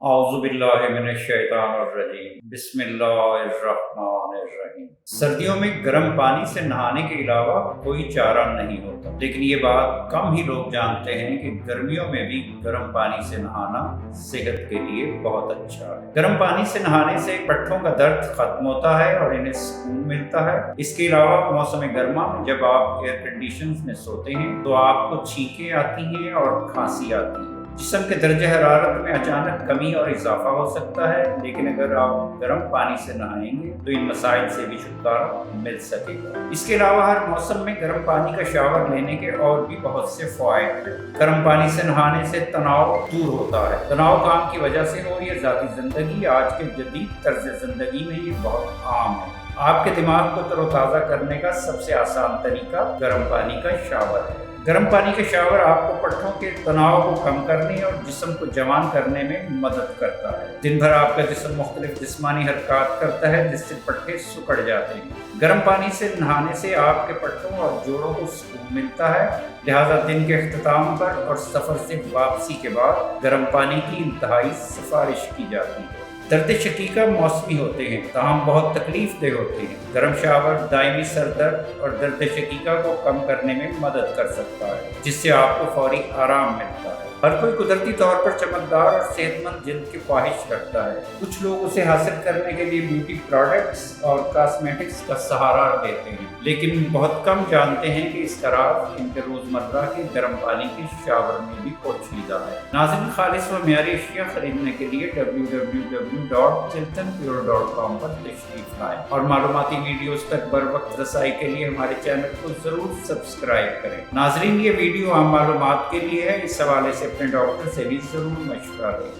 اعوذ باللہ من الشیطان الرجیم بسم اللہ الرحمن الرحیم۔ سردیوں میں گرم پانی سے نہانے کے علاوہ کوئی چارہ نہیں ہوتا، لیکن یہ بات کم ہی لوگ جانتے ہیں کہ گرمیوں میں بھی گرم پانی سے نہانا صحت کے لیے بہت اچھا ہے۔ گرم پانی سے نہانے سے پٹھوں کا درد ختم ہوتا ہے اور انہیں سکون ملتا ہے۔ اس کے علاوہ موسم گرما میں جب آپ ایئر کنڈیشنز میں سوتے ہیں تو آپ کو چھینکیں آتی ہیں اور کھانسی آتی ہے۔ جسم کے درجہ حرارت میں اچانک کمی اور اضافہ ہو سکتا ہے، لیکن اگر آپ گرم پانی سے نہائیں گے تو ان مسائل سے بھی چھٹکارا مل سکے گا۔ اس کے علاوہ ہر موسم میں گرم پانی کا شاور لینے کے اور بھی بہت سے فوائد ہیں۔ گرم پانی سے نہانے سے تناؤ دور ہوتا ہے۔ تناؤ کام کی وجہ سے ہو یا ذاتی زندگی، آج کے جدید طرز زندگی میں یہ بہت عام ہے۔ آپ کے دماغ کو تر و تازہ کرنے کا سب سے آسان طریقہ گرم پانی کا شاور ہے۔ گرم پانی کا شاور آپ کو پٹھوں کے تناؤ کو کم کرنے اور جسم کو جوان کرنے میں مدد کرتا ہے۔ دن بھر آپ کا جسم مختلف جسمانی حرکات کرتا ہے جس سے پٹھے سکڑ جاتے ہیں۔ گرم پانی سے نہانے سے آپ کے پٹھوں اور جوڑوں کو سکون ملتا ہے، لہذا دن کے اختتام پر اور سفر سے واپسی کے بعد گرم پانی کی انتہائی سفارش کی جاتی ہے۔ درد شقیقہ موسمی ہوتے ہیں، تاہم بہت تکلیف دہ ہوتے ہیں۔ گرم شاور دائمی سر درد اور درد شقیقہ کو کم کرنے میں مدد کر سکتا ہے، جس سے آپ کو فوری آرام ملتا ہے۔ ہر کوئی قدرتی طور پر چمکدار اور صحت مند جلد کی خواہش رکھتا ہے۔ کچھ لوگ اسے حاصل کرنے کے لیے بیوٹی پروڈکٹس اور کاسمیٹکس کا سہارا لیتے ہیں، لیکن بہت کم جانتے ہیں کہ اس کا راز ان کے روزمرہ کے گرم پانی کے شاور میں بھی پوشیدہ ہے۔ ناظرین، خالص و معیاری اشیاء خریدنے کے لیے www.chiltonpure.com پر تشریف لائیں اور معلوماتی ویڈیوز تک بر وقت رسائی کے لیے ہمارے چینل کو ضرور سبسکرائب کریں۔ ناظرین، یہ ویڈیو عام معلومات کے لیے ہے، اس حوالے سے اپنے ڈاکٹر سے بھی ضرور مشورہ لیں۔